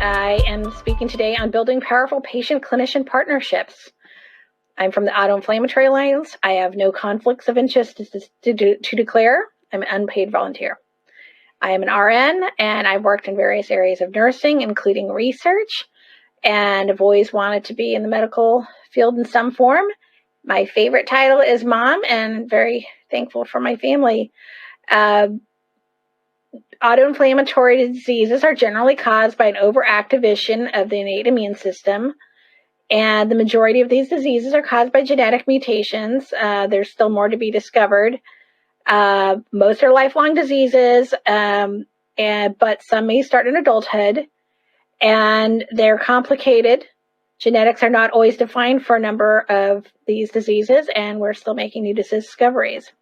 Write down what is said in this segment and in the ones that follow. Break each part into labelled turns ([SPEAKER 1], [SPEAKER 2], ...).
[SPEAKER 1] I am speaking today on building powerful patient-clinician partnerships. I'm from the AutoInflammatory Alliance. I have no conflicts of interest to declare. I'm an unpaid volunteer. I am an RN, and I've worked in various areas of nursing, including research, and I've always wanted to be in the medical field in some form. My favorite title is mom, and very thankful for my family. Autoinflammatory diseases are generally caused by an overactivation of the innate immune system, and the majority of these diseases are caused by genetic mutations. There's still more to be discovered. Most are lifelong diseases, but some may start in adulthood, and they're complicated. Genetics are not always defined for a number of these diseases, and we're still making new discoveries.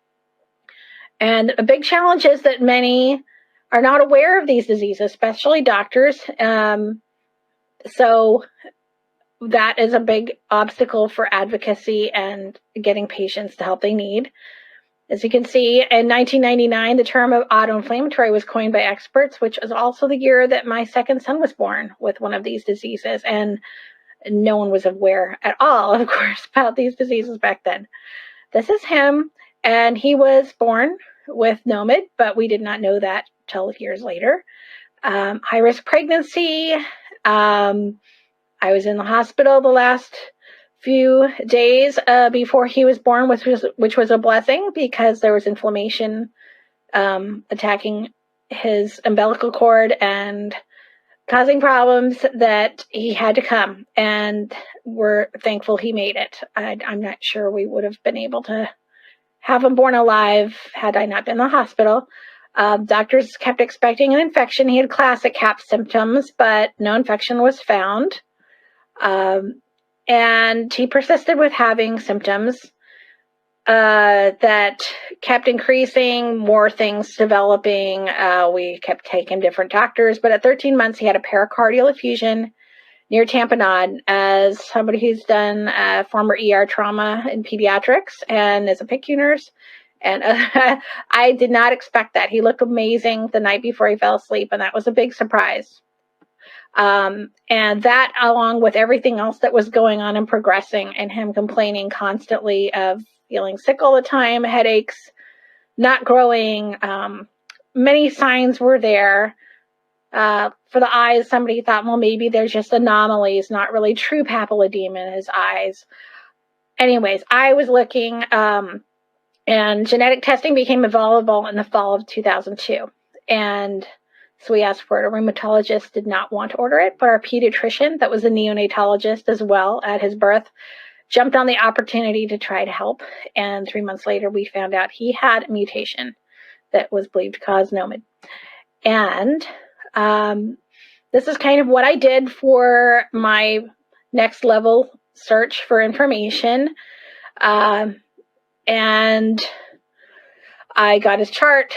[SPEAKER 1] And a big challenge is that many are not aware of these diseases, especially doctors. So that is a big obstacle for advocacy and getting patients the help they need. As you can see, in 1999, the term of autoinflammatory was coined by experts, which was also the year that my second son was born with one of these diseases. And no one was aware at all, of course, about these diseases back then. This is him, and he was born with NOMID, but we did not know that till years later. High-risk pregnancy. I was in the hospital the last few days before he was born, which was a blessing because there was inflammation attacking his umbilical cord and causing problems that he had to come, and we're thankful he made it. I'm not sure we would have been able to have him born alive had I not been in the hospital. Doctors kept expecting an infection. He had classic CAP symptoms, but no infection was found. And he persisted with having symptoms that kept increasing, more things developing. We kept taking different doctors, but at 13 months, he had a pericardial effusion near tamponade. As somebody who's done former ER trauma in pediatrics and is a PICU nurse, and I did not expect that. He looked amazing the night before he fell asleep, and that was a big surprise. And that, along with everything else that was going on and progressing, and him complaining constantly of feeling sick all the time, headaches, not growing, many signs were there. For the eyes, somebody thought, well, maybe there's just anomalies, not really true papilledema in his eyes. Anyways, I was looking, and genetic testing became available in the fall of 2002. And so we asked for it. A rheumatologist did not want to order it, but our pediatrician, that was a neonatologist as well at his birth, jumped on the opportunity to try to help. And 3 months later, we found out he had a mutation that was believed to cause NOMID. And this is kind of what I did for my next level search for information. And I got his chart,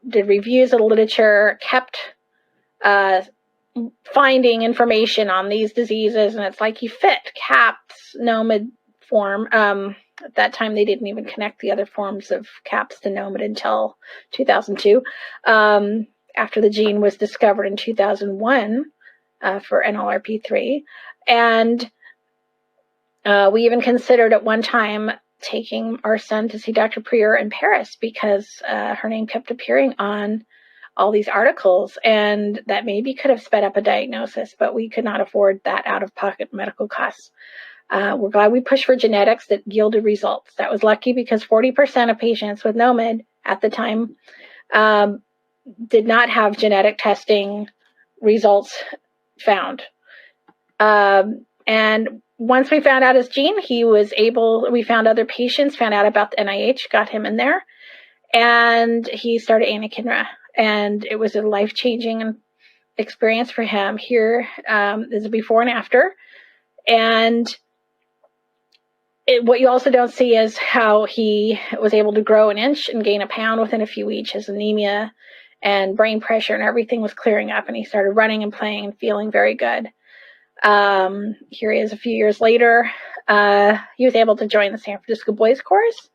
[SPEAKER 1] did reviews of the literature, kept finding information on these diseases, and it's like he fit CAPS, NOMID form. At that time, they didn't even connect the other forms of CAPS to NOMID until 2002, after the gene was discovered in 2001 for NLRP3. And we even considered at one time taking our son to see Dr. PReS in Paris because her name kept appearing on all these articles, and that maybe could have sped up a diagnosis, but we could not afford that out-of-pocket medical costs. We're glad we pushed for genetics that yielded results. That was lucky because 40% of patients with NOMID at the time did not have genetic testing results found. And once we found out his gene, we found other patients, found out about the NIH, got him in there, and he started anakinra. And it was a life-changing experience for him. Here is a before and after. And what you also don't see is how he was able to grow an inch and gain a pound within a few weeks. His anemia and brain pressure and everything was clearing up, and he started running and playing and feeling very good. Here he is a few years later. He was able to join the San Francisco Boys Chorus,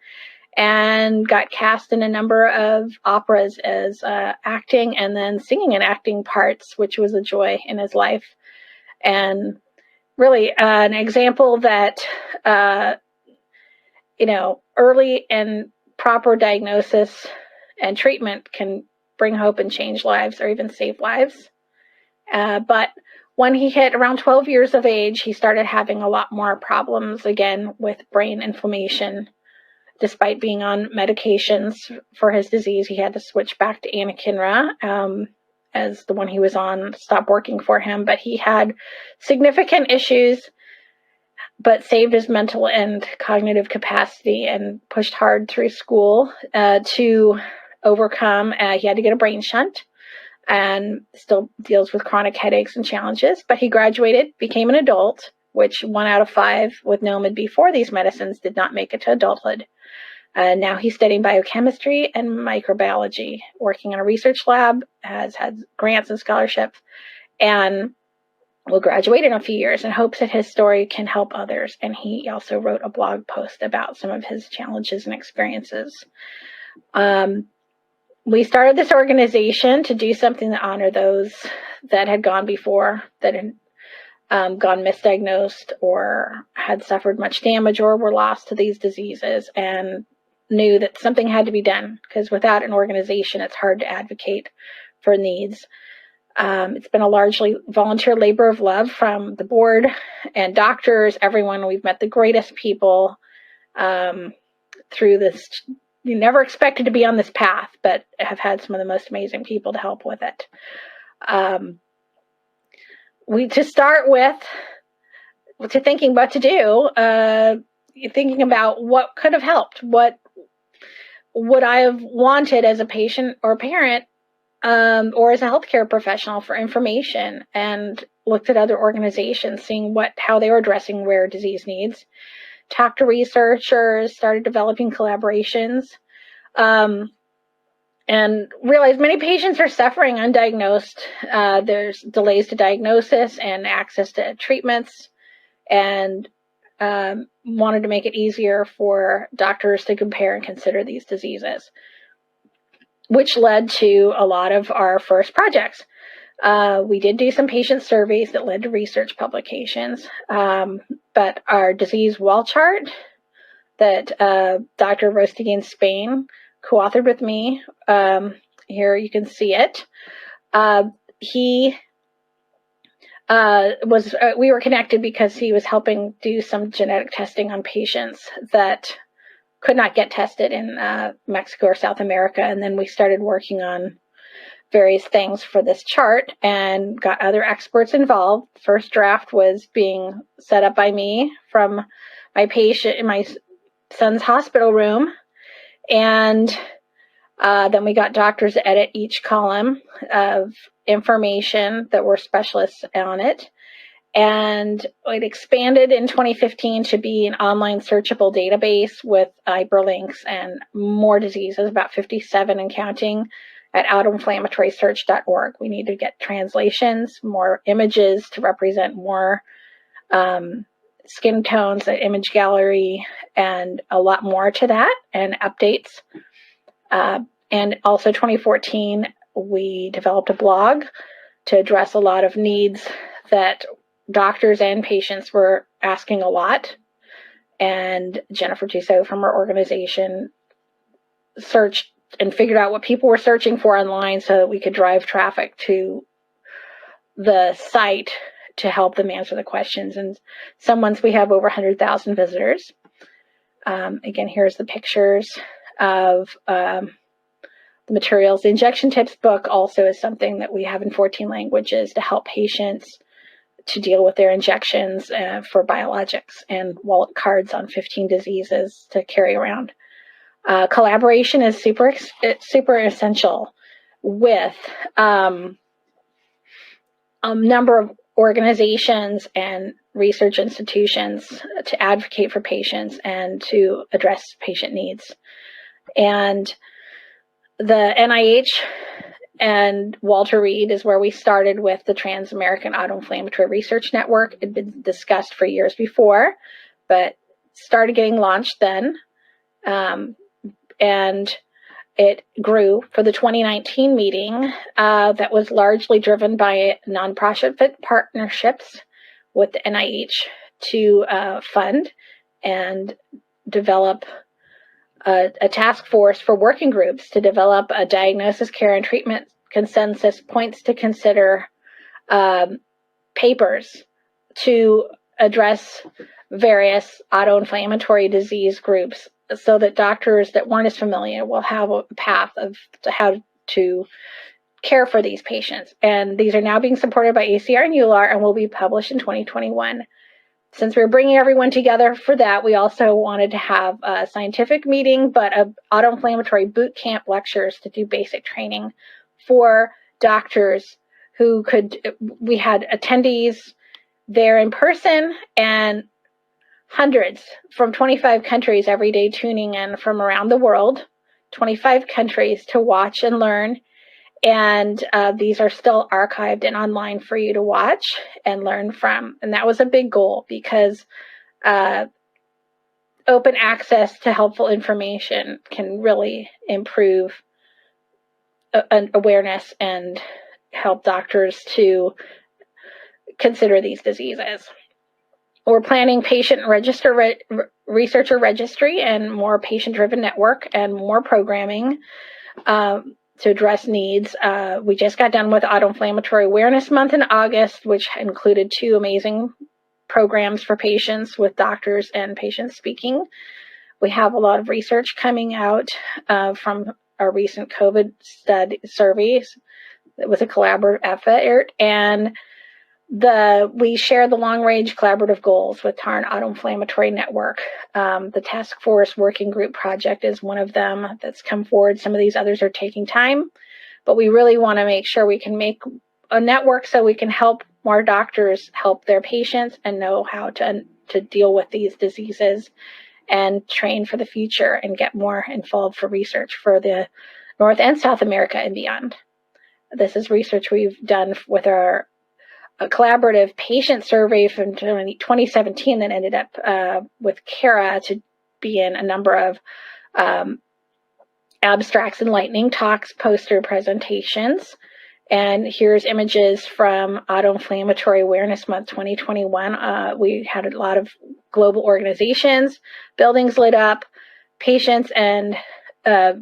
[SPEAKER 1] and got cast in a number of operas as acting and then singing and acting parts, which was a joy in his life. And really an example that, early and proper diagnosis and treatment can bring hope and change lives or even save lives. But when he hit around 12 years of age, he started having a lot more problems again with brain inflammation. Despite being on medications for his disease, he had to switch back to anakinra as the one he was on stopped working for him. But he had significant issues, but saved his mental and cognitive capacity and pushed hard through school to overcome. He had to get a brain shunt and still deals with chronic headaches and challenges. But he graduated, became an adult, which 1 out of 5 with NOMID before these medicines did not make it to adulthood. Now he's studying biochemistry and microbiology, working in a research lab, has had grants and scholarships, and will graduate in a few years and hopes that his story can help others. And he also wrote a blog post about some of his challenges and experiences. We started this organization to do something to honor those that had gone before, that had gone misdiagnosed or had suffered much damage or were lost to these diseases, and knew that something had to be done, because without an organization, it's hard to advocate for needs. It's been a largely volunteer labor of love from the board and doctors, everyone. We've met the greatest people through this. You never expected to be on this path, but have had some of the most amazing people to help with it. To start with, to thinking what to do, thinking about what could have helped, what would I have wanted as a patient or parent, or as a healthcare professional for information, and looked at other organizations, seeing how they were addressing rare disease needs. Talked to researchers, started developing collaborations, and realized many patients are suffering undiagnosed. There's delays to diagnosis and access to treatments, and wanted to make it easier for doctors to compare and consider these diseases, which led to a lot of our first projects. We did do some patient surveys that led to research publications, but our disease wall chart that Dr. Rostigui in Spain co-authored with me, here you can see it. We were connected because he was helping do some genetic testing on patients that could not get tested in Mexico or South America. And then we started working on various things for this chart and got other experts involved. First draft was being set up by me from my patient in my son's hospital room. And then we got doctors to edit each column of information that were specialists on it. And it expanded in 2015 to be an online searchable database with hyperlinks and more diseases, about 57 and counting, at AutoInflammatorySearch.org. We need to get translations, more images to represent more skin tones, an image gallery, and a lot more to that, and updates. And also 2014, we developed a blog to address a lot of needs that doctors and patients were asking a lot. And Jennifer Tussaud from our organization searched and figured out what people were searching for online so that we could drive traffic to the site to help them answer the questions. And some months we have over 100,000 visitors. Again, here's the pictures of the materials. The Injection Tips book also is something that we have in 14 languages to help patients to deal with their injections for biologics, and wallet cards on 15 diseases to carry around. Collaboration is super essential with a number of organizations and research institutions to advocate for patients and to address patient needs. And the NIH and Walter Reed is where we started with the Trans-American Autoinflammatory Research Network. It had been discussed for years before, but started getting launched then. and it grew for the 2019 meeting that was largely driven by nonprofit partnerships with the NIH to fund and develop a task force for working groups to develop a diagnosis, care, and treatment consensus points to consider papers to address various autoinflammatory disease groups so that doctors that weren't as familiar will have a path of how to care for these patients. And these are now being supported by ACR and EULAR and will be published in 2021. Since we're bringing everyone together for that, we also wanted to have a scientific meeting, but autoinflammatory boot camp lectures to do basic training for doctors who could. We had attendees there in person and hundreds from 25 countries every day tuning in from around the world, 25 countries to watch and learn. And these are still archived and online for you to watch and learn from. And that was a big goal because open access to helpful information can really improve awareness and help doctors to consider these diseases. We're planning patient researcher registry and more patient-driven network and more programming to address needs. We just got done with Autoinflammatory Awareness Month in August, which included 2 amazing programs for patients with doctors and patients speaking. We have a lot of research coming out from our recent COVID study surveys. It was a collaborative effort, and we share the long-range collaborative goals with Durrant Autoinflammatory Network. The Task Force Working Group Project is one of them that's come forward. Some of these others are taking time, but we really want to make sure we can make a network so we can help more doctors help their patients and know how to deal with these diseases and train for the future and get more involved for research for the North and South America and beyond. This is research we've done with our a collaborative patient survey from 2017 that ended up with CARA to be in a number of abstracts and lightning talks, poster presentations. And here's images from Autoinflammatory Awareness Month 2021. We had a lot of global organizations, buildings lit up, patients and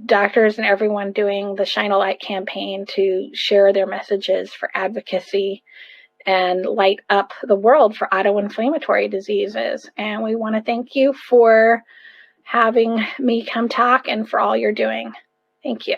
[SPEAKER 1] doctors and everyone doing the Shine a Light campaign to share their messages for advocacy and light up the world for autoinflammatory diseases. And we want to thank you for having me come talk and for all you're doing. Thank you.